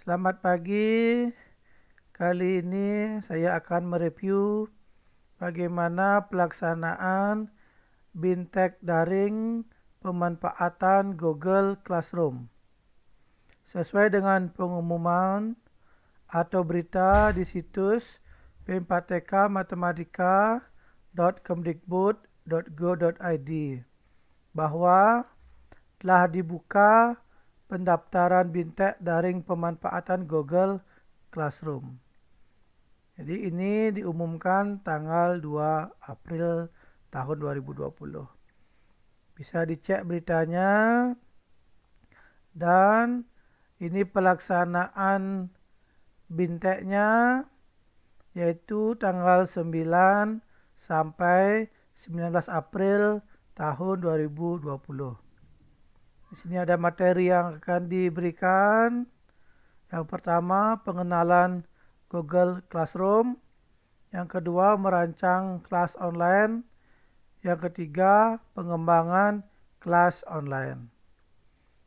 Selamat pagi. Kali ini saya akan mereview bagaimana pelaksanaan BINTEK daring pemanfaatan Google Classroom. Sesuai dengan pengumuman atau berita di situs p4tkmatematika.kemdikbud.go.id bahwa telah dibuka pendaftaran BINTEK daring pemanfaatan Google Classroom. Jadi ini diumumkan tanggal 2 April tahun 2020. Bisa dicek beritanya, dan ini pelaksanaan BINTEK-nya yaitu tanggal 9 sampai 19 April tahun 2020. Di sini ada materi yang akan diberikan. Yang pertama, pengenalan Google Classroom. Yang kedua, merancang kelas online. Yang ketiga, pengembangan kelas online.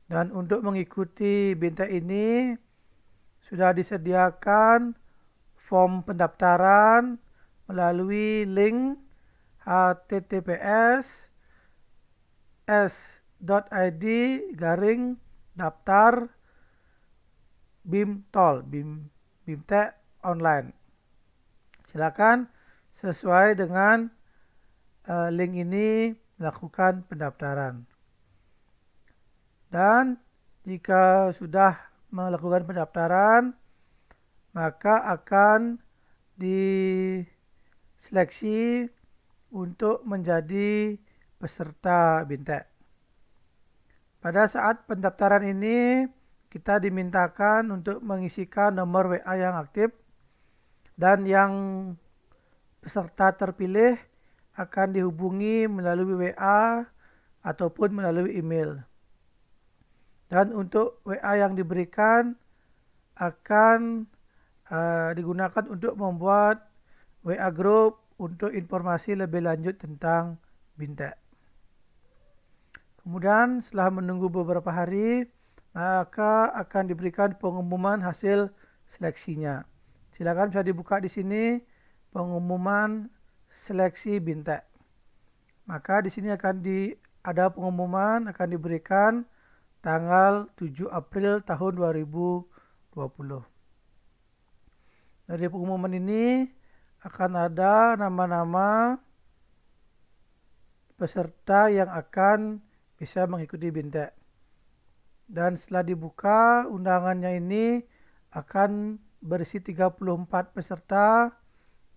Dan untuk mengikuti BINTEK ini, sudah disediakan form pendaftaran melalui link https://s.id/daftar BIMTEK online. Silakan sesuai dengan link ini melakukan pendaftaran. Dan jika sudah melakukan pendaftaran, maka akan diseleksi untuk menjadi peserta BINTEK. Pada saat pendaftaran ini, kita dimintakan untuk mengisikan nomor WA yang aktif, dan yang peserta terpilih akan dihubungi melalui WA ataupun melalui email. Dan untuk WA yang diberikan akan digunakan untuk membuat WA group untuk informasi lebih lanjut tentang BINTEK. Kemudian setelah menunggu beberapa hari, maka akan diberikan pengumuman hasil seleksinya. Silakan bisa dibuka di sini pengumuman seleksi BINTEK. Maka di sini ada pengumuman akan diberikan tanggal 7 April tahun 2020. Dari pengumuman ini akan ada nama-nama peserta yang akan bisa mengikuti BINTEK. Dan setelah dibuka, undangannya ini akan berisi 34 peserta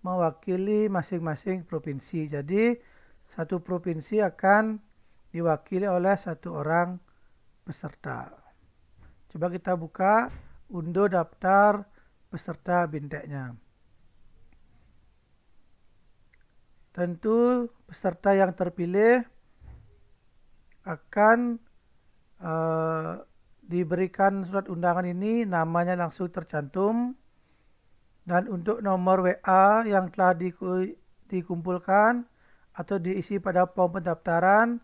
mewakili masing-masing provinsi. Jadi satu provinsi akan diwakili oleh satu orang peserta. Coba kita buka unduh daftar peserta BINTEK-nya. Tentu peserta yang terpilih akan diberikan surat undangan ini, namanya langsung tercantum. Dan untuk nomor WA yang telah dikumpulkan atau diisi pada form pendaftaran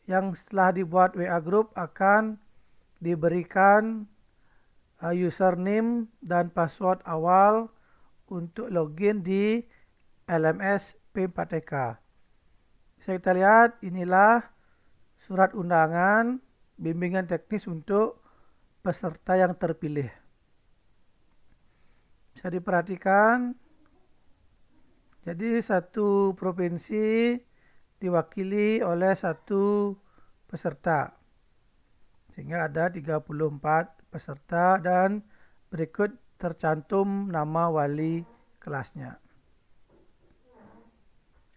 yang setelah dibuat WA group akan diberikan username dan password awal untuk login di LMS P4TK. Bisa kita lihat, inilah surat undangan bimbingan teknis untuk peserta yang terpilih. Bisa diperhatikan, jadi satu provinsi diwakili oleh satu peserta, sehingga ada 34 peserta dan berikut tercantum nama wali kelasnya.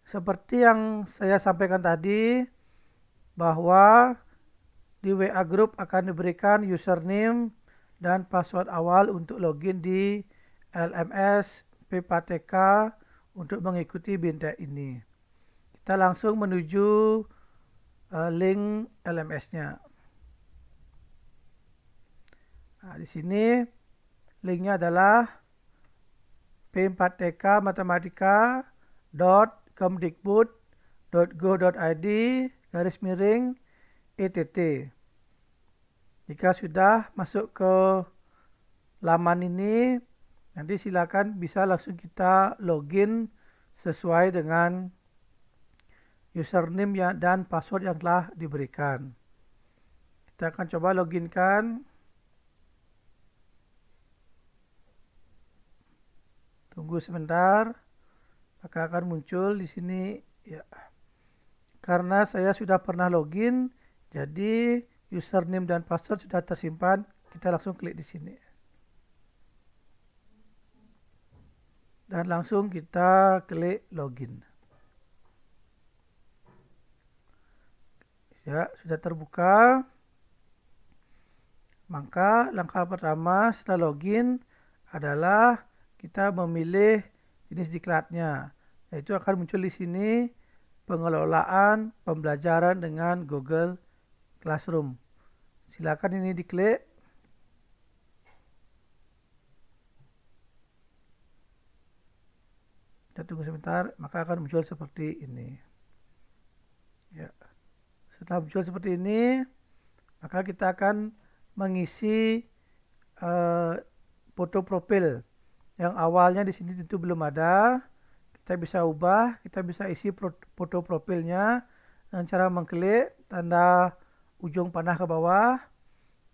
Seperti yang saya sampaikan tadi, bahwa di WA group akan diberikan username dan password awal untuk login di LMS P4TK untuk mengikuti BINTEK ini. Kita langsung menuju link LMS-nya. Nah, di sini linknya adalah p4tkmatematika.kemdikbud.go.id/ETT. Jika sudah masuk ke laman ini, nanti silakan bisa langsung kita login sesuai dengan username dan password yang telah diberikan. Kita akan coba loginkan. Tunggu sebentar, maka akan muncul di sini ya. Karena saya sudah pernah login, jadi username dan password sudah tersimpan. Kita langsung klik di sini. Dan langsung kita klik login. Ya, sudah terbuka. Maka langkah pertama setelah login adalah kita memilih jenis diklatnya, yaitu akan muncul di sini pengelolaan pembelajaran dengan Google Classroom. Silakan ini diklik. Kita tunggu sebentar, maka akan muncul seperti ini. Ya. Setelah muncul seperti ini, maka kita akan mengisi foto profil yang awalnya di sini tentu belum ada. Kita bisa ubah, kita bisa isi foto profilnya dengan cara mengklik tanda ujung panah ke bawah,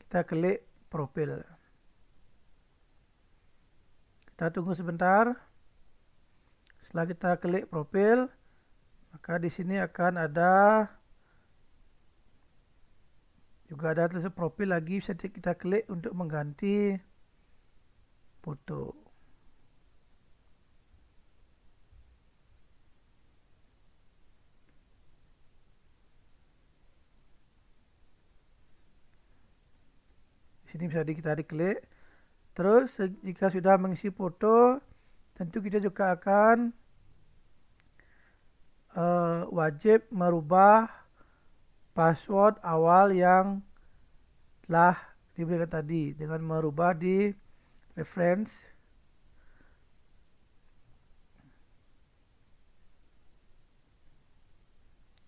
kita klik profil. Kita tunggu sebentar. Setelah kita klik profil, maka di sini akan ada tulisan profil lagi, bisa kita klik untuk mengganti foto. Di sini bisa kita diklik. Terus jika sudah mengisi foto, tentu kita juga akan wajib merubah password awal yang telah diberikan tadi dengan merubah di reference.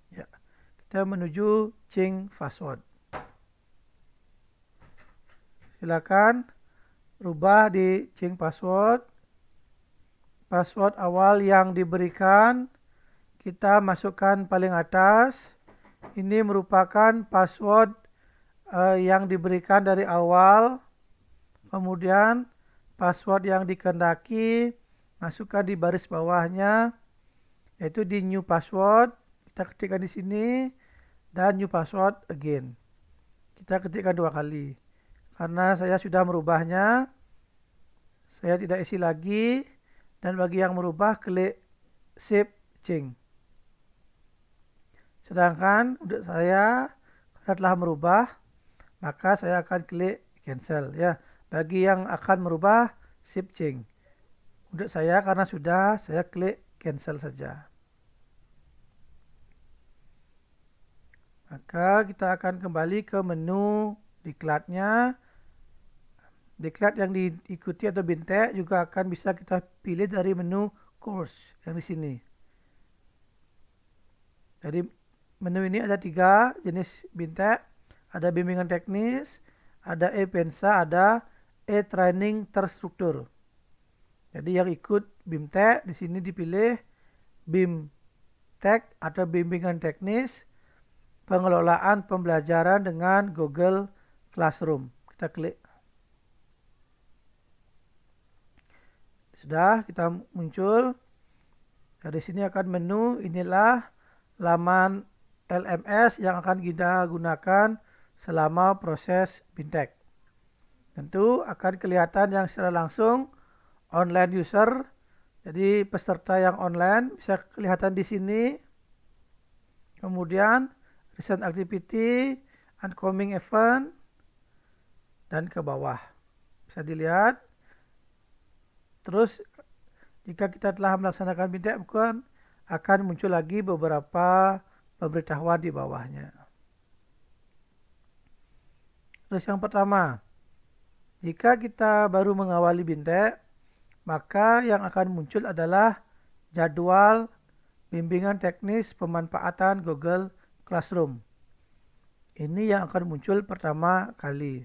Ya, kita menuju change password. Silakan rubah di change password. Password awal yang diberikan kita masukkan paling atas. Ini merupakan password yang diberikan dari awal. Kemudian password yang dikehendaki masukkan di baris bawahnya, yaitu di new password. Kita ketikkan di sini dan new password again. Kita ketikkan 2 kali. Karena saya sudah merubahnya, saya tidak isi lagi, dan bagi yang merubah klik save change. Sedangkan untuk saya karena telah merubah, maka saya akan klik cancel ya. Bagi yang akan merubah save change. Untuk saya karena sudah, saya klik cancel saja. Maka kita akan kembali ke menu diklatnya. Diklat yang diikuti atau bintek juga akan bisa kita pilih dari menu course yang di sini. Jadi menu ini ada 3 jenis bintek, ada bimbingan teknis, ada e-pensa, ada e-training terstruktur. Jadi yang ikut BIMTEK di sini dipilih BIMTEK atau bimbingan teknis pengelolaan pembelajaran dengan Google Classroom. Kita klik. Sudah kita muncul. Dari sini akan menu, inilah laman LMS yang akan kita gunakan selama proses BIMTEK. Tentu akan kelihatan yang secara langsung online user. Jadi peserta yang online bisa kelihatan di sini. Kemudian recent activity, upcoming event, dan ke bawah. Bisa dilihat. Terus jika kita telah melaksanakan BIMTEK akan muncul lagi beberapa pemberitahuan di bawahnya. Terus yang pertama, jika kita baru mengawali BIMTEK, maka yang akan muncul adalah jadwal bimbingan teknis pemanfaatan Google Classroom. Ini yang akan muncul pertama kali.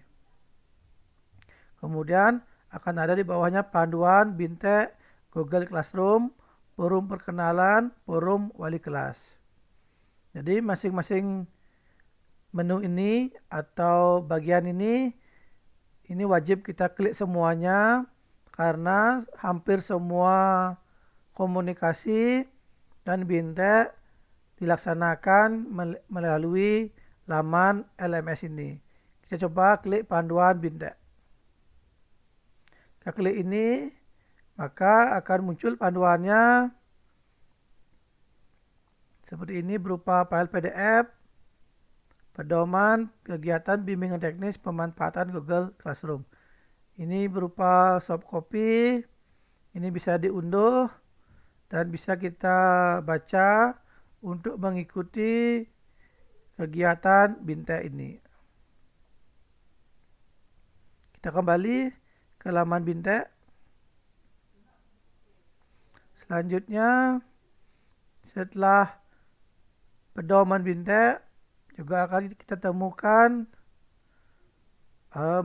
Kemudian akan ada di bawahnya panduan Bintek Google Classroom, forum perkenalan, forum wali kelas. Jadi masing-masing menu ini atau bagian ini wajib kita klik semuanya karena hampir semua komunikasi dan Bintek dilaksanakan melalui laman LMS ini. Kita coba klik panduan Bintek. Kita klik ini, maka akan muncul panduannya seperti ini berupa file PDF, pedoman kegiatan bimbingan teknis pemanfaatan Google Classroom. Ini berupa soft copy, ini bisa diunduh dan bisa kita baca untuk mengikuti kegiatan Bintek ini. Kita kembali ke laman Bintek. Selanjutnya, setelah pedoman Bintek, juga akan kita temukan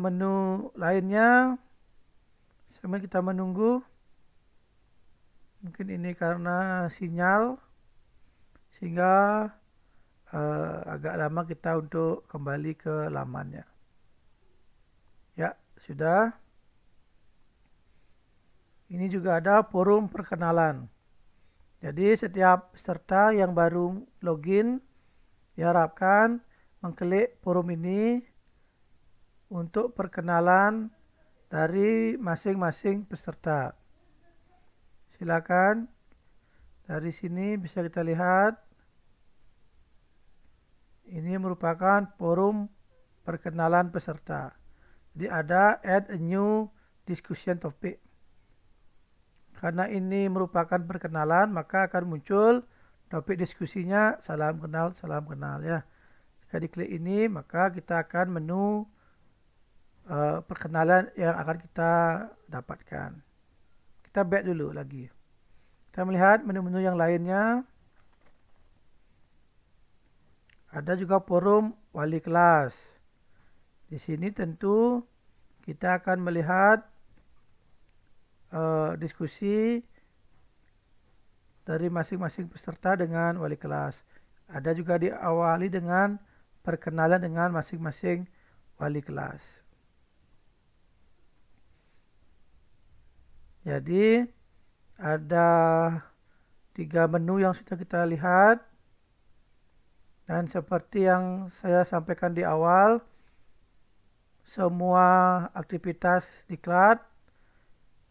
menu lainnya. Sambil kita menunggu, mungkin ini karena sinyal sehingga agak lama kita untuk kembali ke lamannya. Ya, sudah. Ini juga ada forum perkenalan. Jadi setiap peserta yang baru login diharapkan mengklik forum ini untuk perkenalan dari masing-masing peserta. Silakan, dari sini bisa kita lihat ini merupakan forum perkenalan peserta. Jadi ada add a new discussion topic. Karena ini merupakan perkenalan, maka akan muncul topik diskusinya salam kenal ya. Jika diklik ini, maka kita akan menu perkenalan yang akan kita dapatkan. Kita back dulu lagi. Kita melihat menu-menu yang lainnya. Ada juga forum wali kelas. Di sini tentu kita akan melihat diskusi dari masing-masing peserta dengan wali kelas. Ada juga diawali dengan perkenalan dengan masing-masing wali kelas. Jadi ada 3 menu yang sudah kita lihat. Dan seperti yang saya sampaikan di awal, semua aktivitas diklat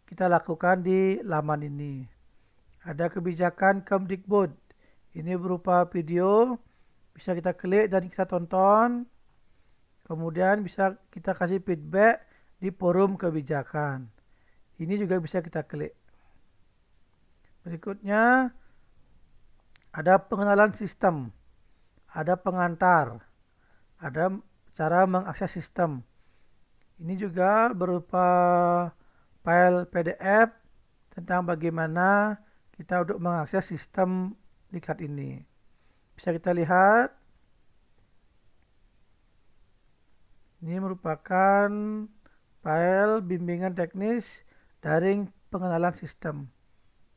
kita lakukan di laman ini. Ada kebijakan Kemdikbud. Ini berupa video, bisa kita klik dan kita tonton. Kemudian bisa kita kasih feedback di forum kebijakan. Ini juga bisa kita klik. Berikutnya ada pengenalan sistem. Ada pengantar, ada cara mengakses sistem. Ini juga berupa file PDF tentang bagaimana kita untuk mengakses sistem diklat ini. Bisa kita lihat, ini merupakan file bimbingan teknis daring pengenalan sistem.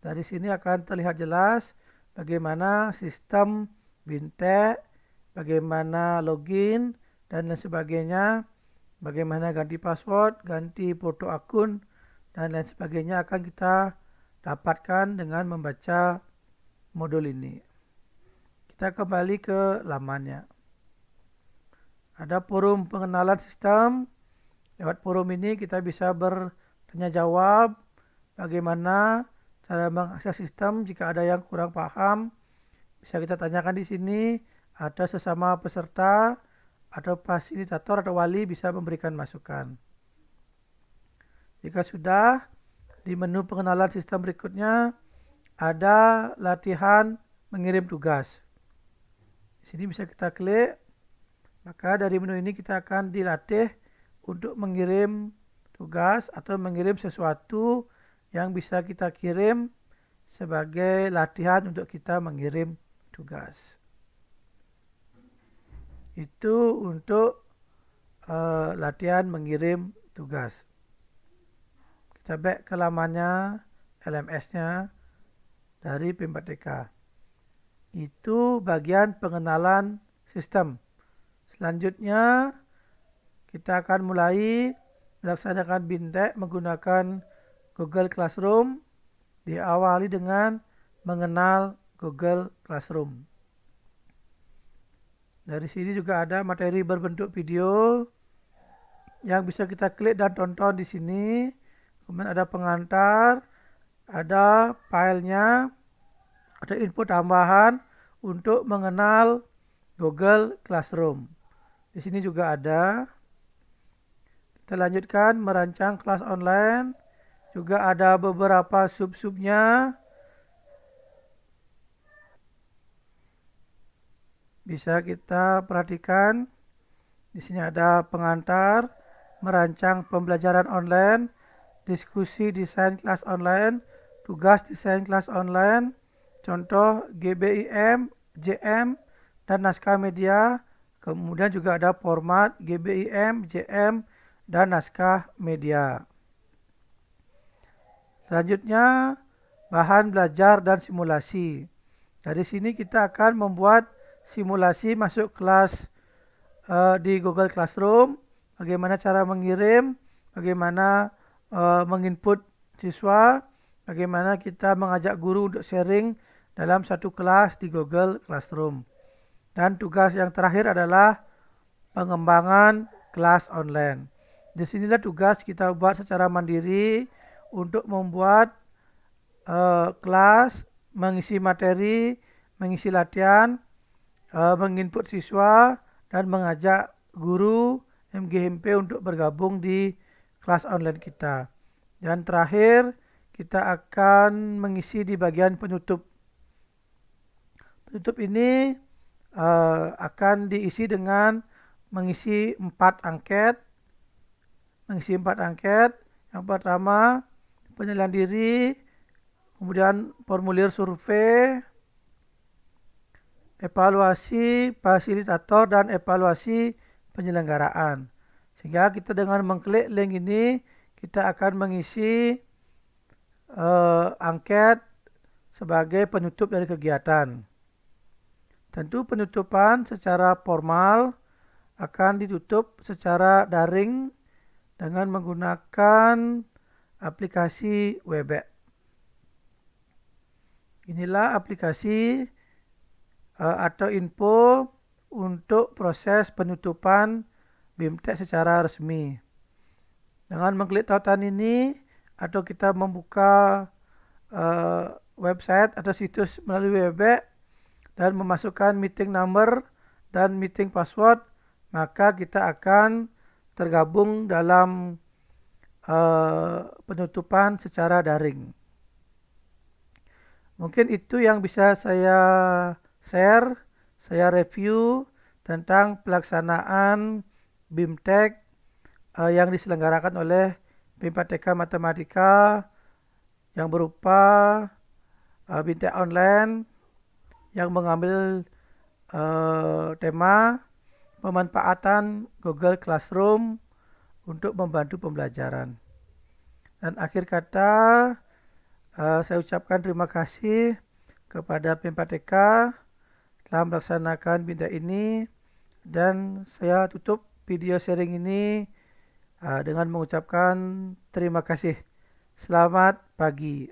Dari sini akan terlihat jelas bagaimana sistem Bintek, bagaimana login dan lain sebagainya, bagaimana ganti password, ganti foto akun dan lain sebagainya akan kita dapatkan dengan membaca modul ini. Kita kembali ke lamannya. Ada forum pengenalan sistem. Lewat forum ini kita bisa bertanya jawab bagaimana cara mengakses sistem jika ada yang kurang paham. Bisa kita tanyakan di sini, ada sesama peserta atau fasilitator atau wali bisa memberikan masukan. Jika sudah, di menu pengenalan sistem berikutnya ada latihan mengirim tugas. Di sini bisa kita klik, maka dari menu ini kita akan dilatih untuk mengirim tugas atau mengirim sesuatu yang bisa kita kirim sebagai latihan untuk kita mengirim tugas. Itu untuk latihan mengirim tugas. cabai ke lamannya, LMS-nya dari PIM4TK. Itu bagian pengenalan sistem. Selanjutnya kita akan mulai melaksanakan BIMTEK menggunakan Google Classroom. Diawali dengan mengenal Google Classroom. Dari sini juga ada materi berbentuk video yang bisa kita klik dan tonton di sini. Kemudian ada pengantar, ada filenya, ada info tambahan untuk mengenal Google Classroom. Di sini juga ada. Kita lanjutkan merancang kelas online. Juga ada beberapa sub-subnya. Bisa kita perhatikan. Di sini ada pengantar, merancang pembelajaran online, diskusi desain kelas online, tugas desain kelas online, contoh GBIM, JM, dan naskah media. Kemudian juga ada format GBIM, JM, dan naskah media. Selanjutnya, bahan belajar dan simulasi. Dari sini kita akan membuat simulasi masuk kelas di Google Classroom, bagaimana cara mengirim, bagaimana menginput siswa, bagaimana kita mengajak guru untuk sharing dalam satu kelas di Google Classroom. Dan tugas yang terakhir adalah pengembangan kelas online. Di sinilah tugas kita buat secara mandiri untuk membuat kelas, mengisi materi, mengisi latihan, menginput siswa, dan mengajak guru MGMP untuk bergabung di kelas online kita. Dan terakhir, kita akan mengisi di bagian penutup. Penutup ini akan diisi dengan mengisi 4 angket. Yang pertama, penilaian diri, kemudian formulir survei, evaluasi fasilitator, dan evaluasi penyelenggaraan. Sehingga kita dengan mengklik link ini, kita akan mengisi angket sebagai penutup dari kegiatan. Tentu penutupan secara formal akan ditutup secara daring dengan menggunakan aplikasi Webex. Inilah aplikasi atau info untuk proses penutupan BIMTEK secara resmi. Dengan mengklik tautan ini atau kita membuka website atau situs melalui Webex dan memasukkan meeting number dan meeting password, maka kita akan tergabung dalam penutupan secara daring. Mungkin itu yang bisa saya share, saya review tentang pelaksanaan BIMTEK yang diselenggarakan oleh PIM4TK Matematika yang berupa BIMTEK online yang mengambil tema pemanfaatan Google Classroom untuk membantu pembelajaran. Dan akhir kata, saya ucapkan terima kasih kepada PIM4TK telah melaksanakan BIMTEK ini, dan saya tutup video sharing ini dengan mengucapkan terima kasih. Selamat pagi.